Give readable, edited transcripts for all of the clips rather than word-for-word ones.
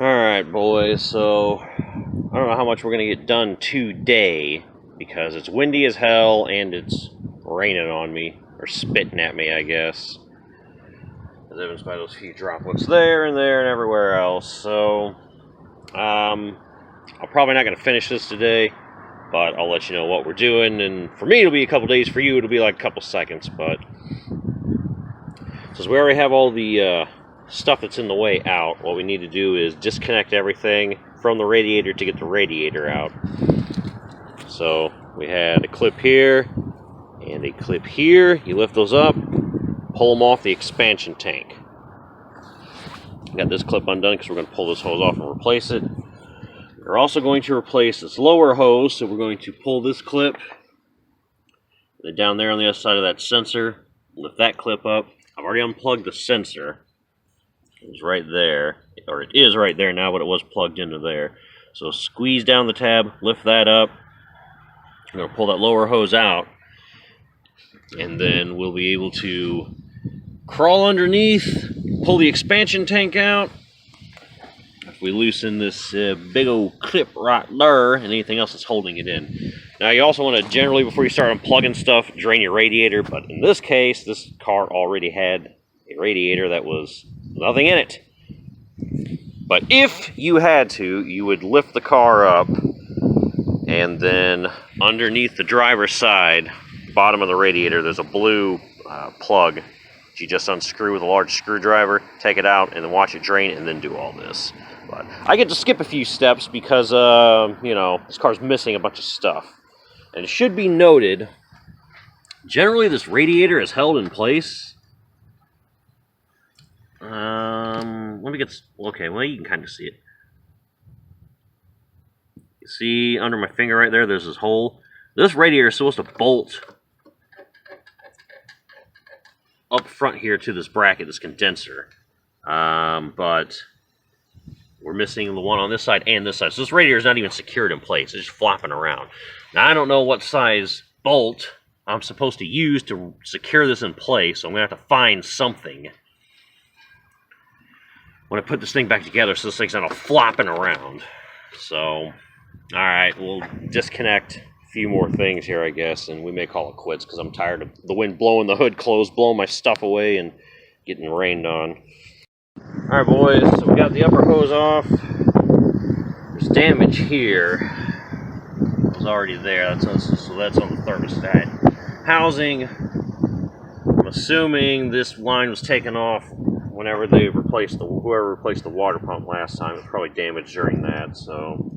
Alright, boys, so I don't know how much we're going to get done today because it's windy as hell and it's raining on me, or spitting at me, I guess. As evidenced by those few droplets there and everywhere else. So, I'm probably not going to finish this today, but I'll let you know what we're doing. And for me, it'll be a couple days. For you, it'll be like a couple seconds. But since we already have all the stuff that's in the way out, what we need to do is disconnect everything from the radiator to get the radiator out. So we had a clip here and a clip here. You lift those up, pull them off the expansion tank. Got this clip undone because we're going to pull this hose off and replace it. We're also going to replace this lower hose, so we're going to pull this clip down there on the other side of that sensor, lift that clip up. I've already unplugged the sensor. It's right there, or it is right there now, but it was plugged into there. So squeeze down the tab, lift that up. I'm going to pull that lower hose out, and then we'll be able to crawl underneath, pull the expansion tank out. If we loosen this big old clip right there, and anything else that's holding it in. Now you also want to generally, before you start unplugging stuff, drain your radiator, but in this case, this car already had a radiator that was nothing in it. But if you had to, you would lift the car up, and then underneath the driver's side, bottom of the radiator, there's a blue plug that you just unscrew with a large screwdriver, take it out, and then watch it drain, and then do all this. But I get to skip a few steps because, you know, this car's missing a bunch of stuff. And it should be noted, generally this radiator is held in place. Let me get, okay, well, you can kind of see it. You see under my finger right there, there's this hole. This radiator is supposed to bolt up front here to this bracket, this condenser. But we're missing the one on this side and this side. So this radiator is not even secured in place. It's just flopping around. Now, I don't know what size bolt I'm supposed to use to secure this in place, so I'm going to have to find something when I put this thing back together so this thing's not all flopping around. So, alright, we'll disconnect a few more things here, I guess, and we may call it quits because I'm tired of the wind blowing the hood closed, blowing my stuff away, and getting rained on. Alright, boys, so we got the upper hose off. There's damage here. It was already there, so that's on the thermostat housing. I'm assuming this line was taken off whenever they replaced whoever replaced the water pump last time. It was probably damaged during that, so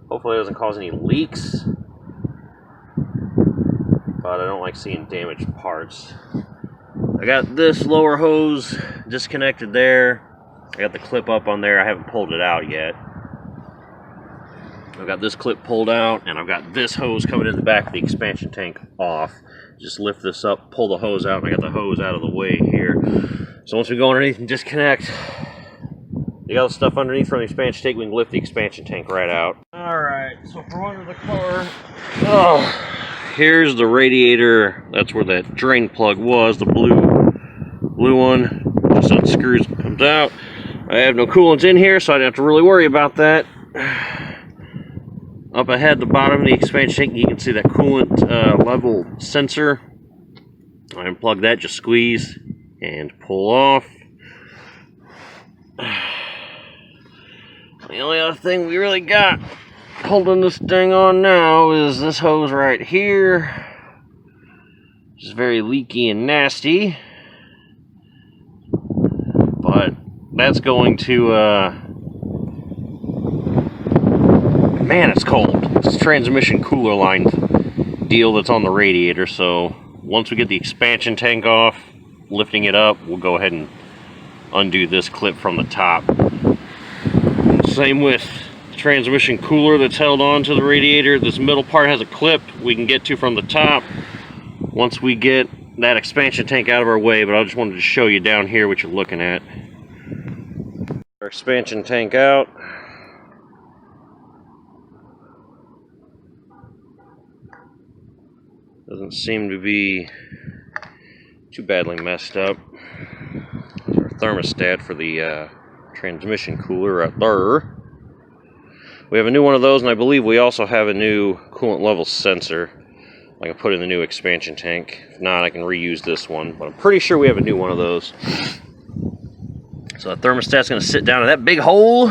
hopefully it doesn't cause any leaks. But I don't like seeing damaged parts. I got this lower hose disconnected there. I got the clip up on there. I haven't pulled it out yet. I've got this clip pulled out, and I've got this hose coming in the back of the expansion tank off. Just lift this up, pull the hose out, and I got the hose out of the way here. So once we go underneath and disconnect the other stuff underneath from the expansion tank, we can lift the expansion tank right out. Alright, so from under the car, here's the radiator. That's where that drain plug was, the blue one. Just unscrews, comes out. I have no coolant in here, so I don't have to really worry about that. Up ahead, the bottom of the expansion tank, you can see that coolant level sensor. I unplug that, just squeeze and pull off. The only other thing we really got holding this thing on now is this hose right here. It's very leaky and nasty. But that's going to, man, it's cold. It's a transmission cooler line deal that's on the radiator, so once we get the expansion tank off, lifting it up, we'll go ahead and undo this clip from the top. Same with the transmission cooler that's held on to the radiator. This middle part has a clip we can get to from the top once we get that expansion tank out of our way, but I just wanted to show you down here what you're looking at. Our expansion tank out. Doesn't seem to be too badly messed up. Our thermostat for the transmission cooler right there. We have a new one of those, and I believe we also have a new coolant level sensor. I can put in the new expansion tank. If not, I can reuse this one, but I'm pretty sure we have a new one of those. So the thermostat's going to sit down in that big hole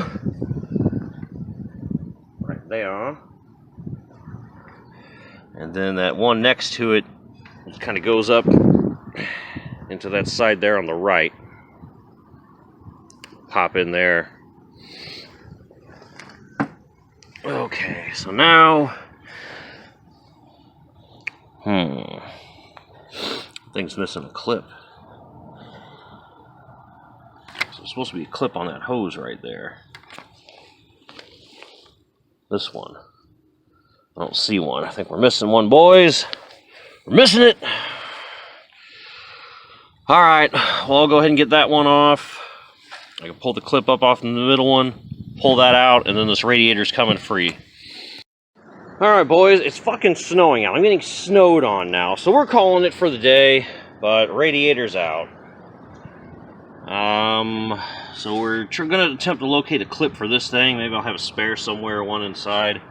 right there. And then that one next to it kind of goes up into that side there on the right. Pop in there. Okay, so now... Thing's missing a clip. So there's supposed to be a clip on that hose right there. This one. I don't see one. I think we're missing one, boys. We're missing it. Alright, well, I'll go ahead and get that one off. I can pull the clip up off in the middle one, pull that out, and then this radiator's coming free. Alright, boys, it's fucking snowing out. I'm getting snowed on now, so we're calling it for the day, but radiator's out. So we're going to attempt to locate a clip for this thing. Maybe I'll have a spare somewhere, one inside.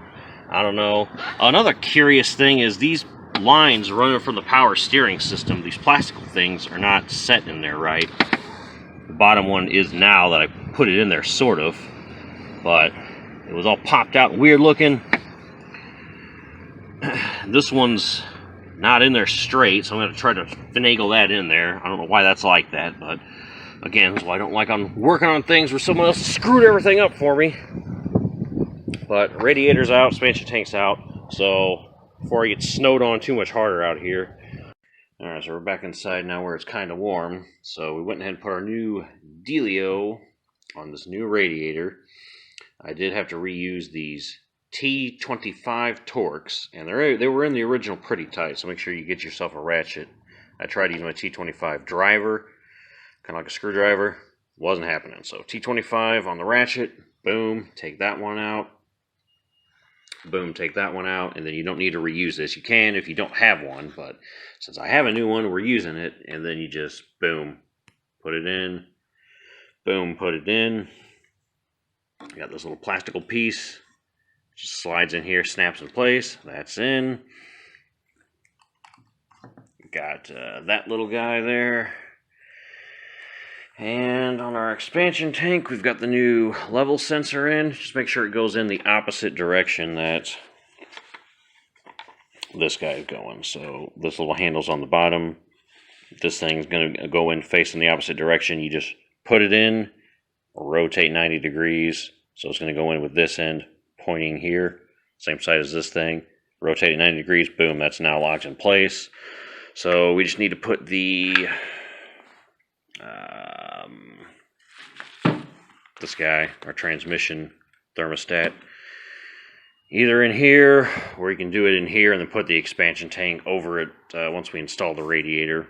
I don't know. Another curious thing is these lines running from the power steering system, these plastic things, are not set in there right. The bottom one is now that I put it in there, sort of. But it was all popped out and weird looking. This one's not in there straight, so I'm going to try to finagle that in there. I don't know why that's like that, but again, that's why I don't like working on things where someone else screwed everything up for me. But radiator's out, expansion tank's out, so before I get snowed on too much harder out here. Alright, so we're back inside now where it's kind of warm. So we went ahead and put our new dealio on this new radiator. I did have to reuse these T25 Torx, and they were in the original pretty tight, so make sure you get yourself a ratchet. I tried using my T25 driver, kind of like a screwdriver. Wasn't happening, so T25 on the ratchet, boom, take that one out. Boom, take that one out, and then you don't need to reuse this. You can if you don't have one, but since I have a new one, we're using it, and then you just, boom, put it in, boom, put it in. You got this little plastical piece, just slides in here, snaps in place, that's in. Got that little guy there. And on our expansion tank, we've got the new level sensor in. Just make sure it goes in the opposite direction that this guy is going. So this little handle's on the bottom. This thing's going to go in facing the opposite direction. You just put it in, rotate 90 degrees. So it's going to go in with this end pointing here. Same side as this thing. Rotate it 90 degrees. Boom, that's now locked in place. So we just need to put the... this guy, our transmission thermostat, either in here, or you can do it in here and then put the expansion tank over it once we install the radiator.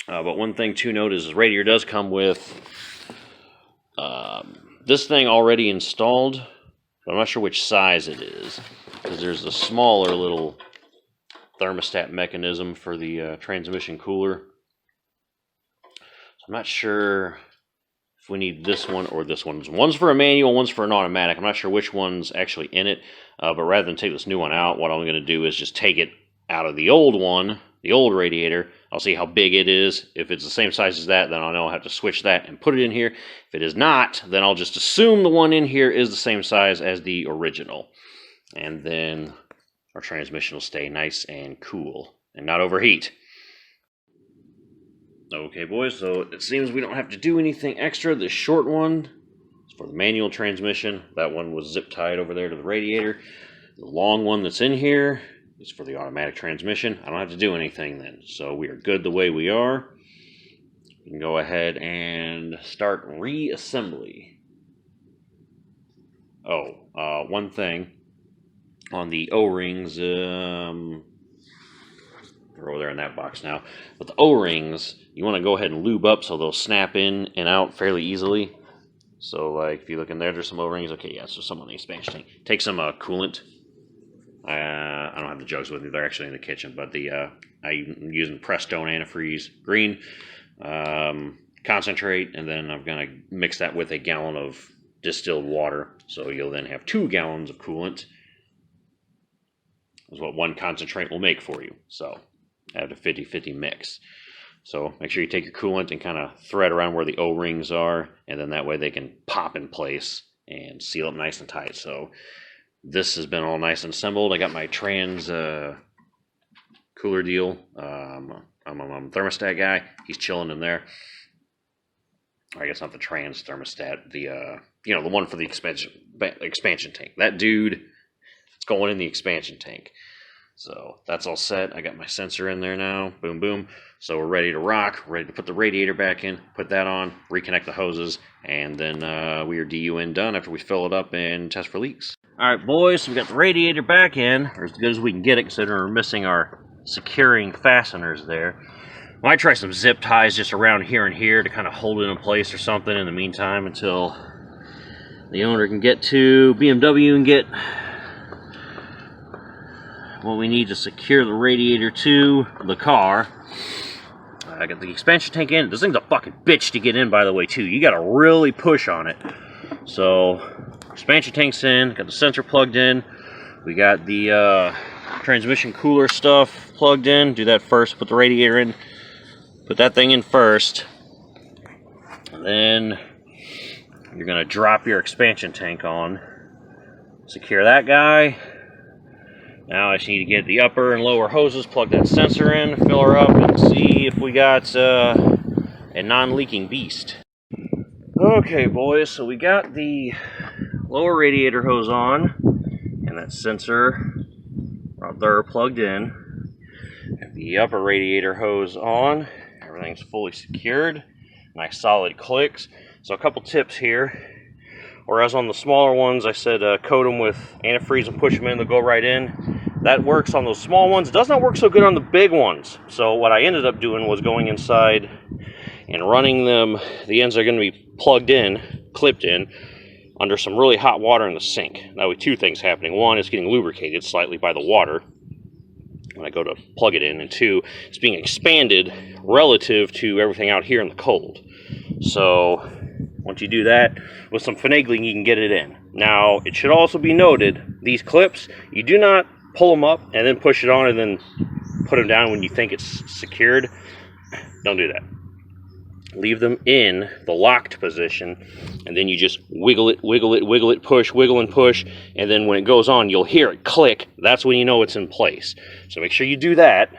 But one thing to note is this radiator does come with this thing already installed, but I'm not sure which size it is, because there's a smaller little thermostat mechanism for the transmission cooler. So I'm not sure if we need this one or this one. One's for a manual, one's for an automatic. I'm not sure which one's actually in it, but rather than take this new one out, what I'm going to do is just take it out of the old one, the old radiator. I'll see how big it is. If it's the same size as that, then I'll know I'll have to switch that and put it in here. If it is not, then I'll just assume the one in here is the same size as the original. And then our transmission will stay nice and cool and not overheat. Okay, boys, so it seems we don't have to do anything extra. This short one is for the manual transmission. That one was zip tied over there to the radiator. The long one that's in here is for the automatic transmission. I don't have to do anything then, so we are good the way we are. We can go ahead and start reassembly. Oh, one thing on the O-rings, they're over there in that box now. But the O-rings, you want to go ahead and lube up so they'll snap in and out fairly easily. So, like, if you look in there, there's some O-rings. Okay, yeah, so some on the expansion tank. Take some coolant. I don't have the jugs with me. They're actually in the kitchen. But I'm using Prestone antifreeze green. concentrate, and then I'm going to mix that with a gallon of distilled water. So you'll then have 2 gallons of coolant. Is what 1 concentrate will make for you. So add a 50-50 mix. So make sure you take your coolant and kind of thread around where the O-rings are, and then that way they can pop in place and seal up nice and tight. So this has been all nice and assembled. I got my trans cooler deal. I'm a thermostat guy. He's chilling in there. I guess not the trans thermostat, the the one for the expansion tank. That dude, it's going in the expansion tank. So that's all set. I got my sensor in there now. Boom, boom. So we're ready to rock. Ready to put the radiator back in, put that on, reconnect the hoses, and then we are DUN done after we fill it up and test for leaks. All right, boys, so we got the radiator back in, or as good as we can get it, considering we're missing our securing fasteners there. I might try some zip ties just around here and here to kind of hold it in place or something in the meantime until the owner can get to BMW and get what we need to secure the radiator to the car. I got the expansion tank in. This thing's a fucking bitch to get in, by the way, too. You gotta really push on it. So, expansion tank's in. Got the sensor plugged in. We got the transmission cooler stuff plugged in. Do that first. Put the radiator in. Put that thing in first. And then you're gonna drop your expansion tank on. Secure that guy. Now I just need to get the upper and lower hoses, plug that sensor in, fill her up, and see if we got a non-leaking beast. Okay, boys, so we got the lower radiator hose on, and that sensor right there plugged in. Got the upper radiator hose on, everything's fully secured, nice solid clicks. So a couple tips here. Whereas on the smaller ones, I said coat them with antifreeze and push them in, they'll go right in. That works on those small ones. It does not work so good on the big ones. So what I ended up doing was going inside and running them. The ends are going to be plugged in, clipped in, under some really hot water in the sink. That way 2 things happening. 1, it's getting lubricated slightly by the water when I go to plug it in. And 2, it's being expanded relative to everything out here in the cold. So once you do that, with some finagling, you can get it in. Now, it should also be noted, these clips, you do not pull them up and then push it on and then put them down when you think it's secured. Don't do that. Leave them in the locked position, and then you just wiggle it, push, wiggle and push, and then when it goes on, you'll hear it click. That's when you know it's in place. So make sure you do that.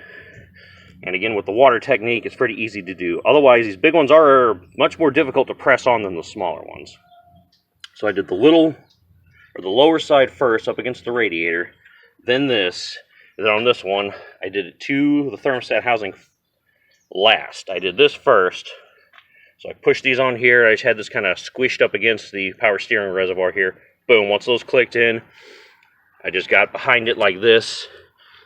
And again, with the water technique, it's pretty easy to do. Otherwise, these big ones are much more difficult to press on than the smaller ones. So I did the lower side first up against the radiator, then this, and then on this one, I did it to the thermostat housing last. I did this first. So I pushed these on here. I just had this kind of squished up against the power steering reservoir here. Boom, once those clicked in, I just got behind it like this,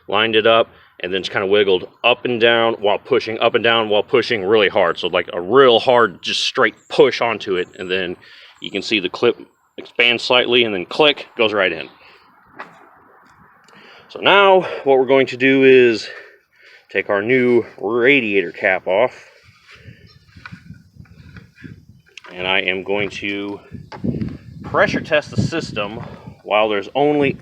lined it up, and then just kind of wiggled up and down while pushing, up and down while pushing really hard. So like a real hard, just straight push onto it, and then you can see the clip expand slightly, and then click, goes right in. So now what we're going to do is take our new radiator cap off, and I am going to pressure test the system while there's only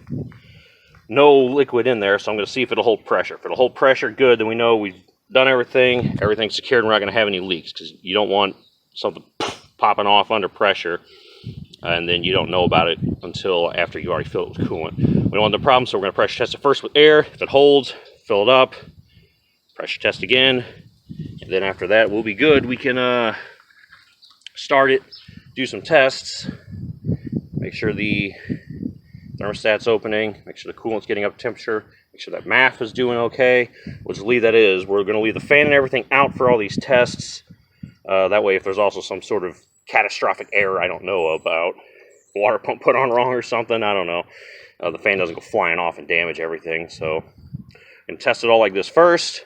no liquid in there. So I'm going to see if it'll hold pressure. If it'll hold pressure, good, then we know we've done everything's secured, and we're not going to have any leaks, because you don't want something popping off under pressure and then you don't know about it until after you already fill it with coolant. We don't want the problem, so we're going to pressure test it first with air. If it holds, fill it up, pressure test again, and then after that we'll be good. We can start it, do some tests, make sure the thermostat's opening, make sure the coolant's getting up to temperature, make sure that MAF is doing okay. We'll just leave that is. We're going to leave the fan and everything out for all these tests. That way, if there's also some sort of catastrophic error I don't know about, water pump put on wrong or something, I don't know, the fan doesn't go flying off and damage everything. So I'm going to test it all like this first,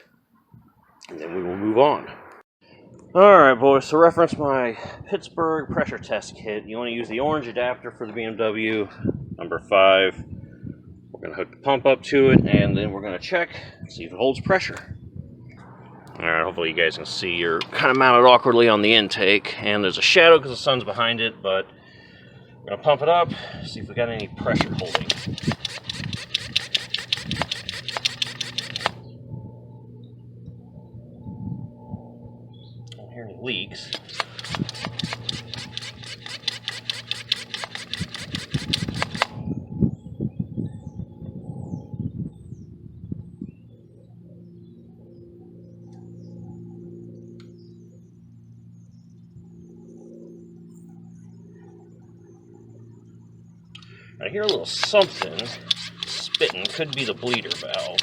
and then we will move on. Alright boys, so reference my Pittsburgh pressure test kit. You want to use the orange adapter for the BMW, number 5. We're going to hook the pump up to it, and then we're going to check and see if it holds pressure. Alright, hopefully you guys can see. You're kind of mounted awkwardly on the intake, and there's a shadow because the sun's behind it, but we're going to pump it up, see if we got any pressure holding. I don't hear any leaks. I hear a little something spitting. Could be the bleeder valve.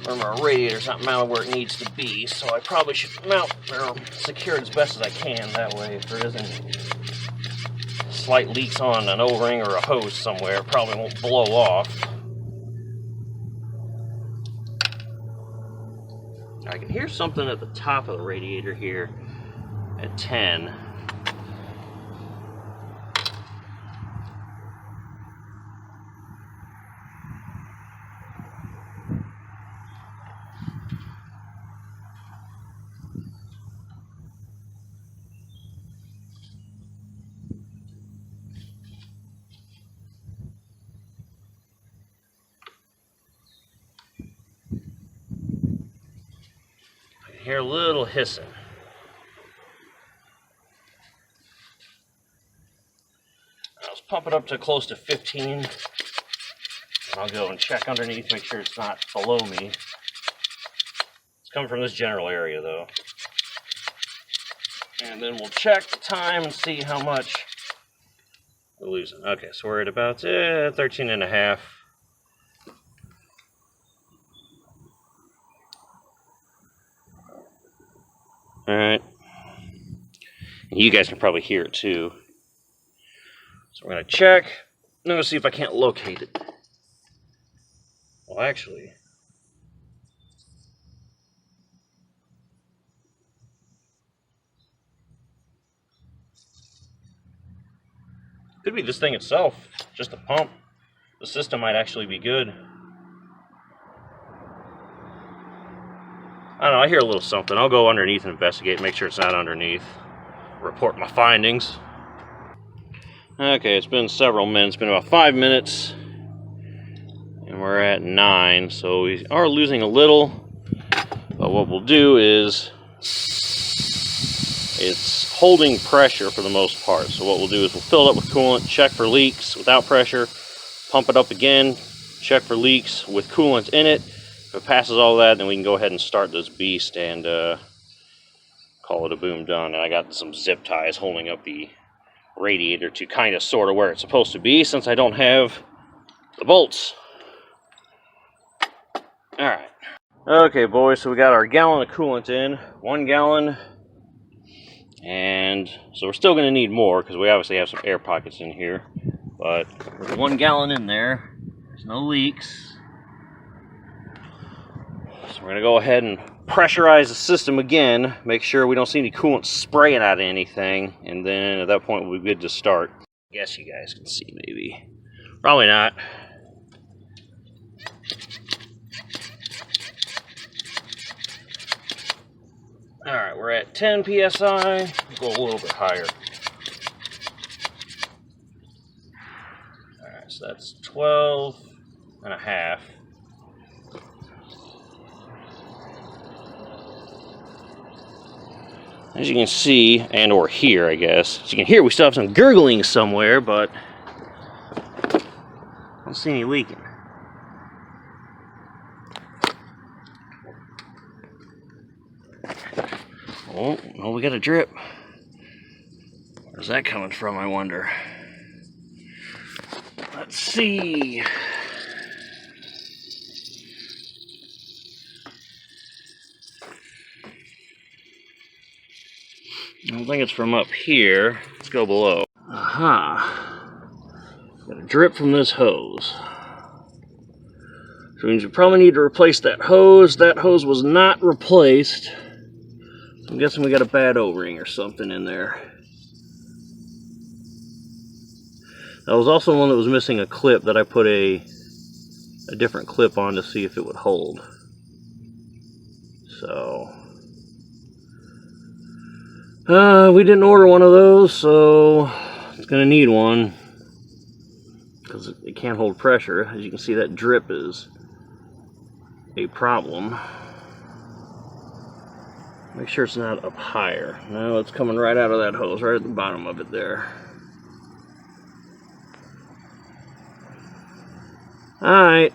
Remember, our radiator's not mounted where it needs to be, so I probably should mount or secure it as best as I can. That way, if there isn't slight leaks on an O-ring or a hose somewhere, it probably won't blow off. I can hear something at the top of the radiator here at 10. I hear a little hissing. Let's pump it up to close to 15. And I'll go and check underneath, make sure it's not below me. It's coming from this general area though. And then we'll check the time and see how much we're losing. Okay, so we're at about 13 and a half. Alright. You guys can probably hear it too. So we're going to check. I'm going to see if I can't locate it. Well, actually, could be this thing itself, just a pump. The system might actually be good. I don't know, I hear a little something. I'll go underneath and investigate, make sure it's not underneath. Report my findings. Okay, it's been several minutes, it's been about 5 minutes. And we're at 9, so we are losing a little. But what we'll do is, it's holding pressure for the most part. So what we'll do is we'll fill it up with coolant, check for leaks without pressure, pump it up again, check for leaks with coolant in it. If it passes all that, then we can go ahead and start this beast and call it a boom done. And I got some zip ties holding up the radiator to kind of sort of where it's supposed to be since I don't have the bolts. Alright. Okay, boys, so we got our gallon of coolant in. 1 gallon. And so we're still going to need more because we obviously have some air pockets in here. But with 1 gallon in there, there's no leaks. So we're going to go ahead and pressurize the system again. Make sure we don't see any coolant spraying out of anything. And then at that point, we'll be good to start. I guess you guys can see maybe. Probably not. Alright, we're at 10 psi. Go a little bit higher. Alright, so that's 12 and a half. As you can see, and or hear, I guess. As you can hear, we still have some gurgling somewhere, but I don't see any leaking. Oh, well, we got a drip. Where's that coming from, I wonder? Let's see. I think it's from up here. Let's go below. Aha. Got a drip from this hose. So it means we probably need to replace that hose. That hose was not replaced. So I'm guessing we got a bad O-ring or something in there. That was also one that was missing a clip that I put a different clip on to see if it would hold. So we didn't order one of those, so it's gonna need one because it can't hold pressure. As you can see, that drip is a problem. Make sure it's not up higher. No, it's coming right out of that hose, right at the bottom of it there. Alright.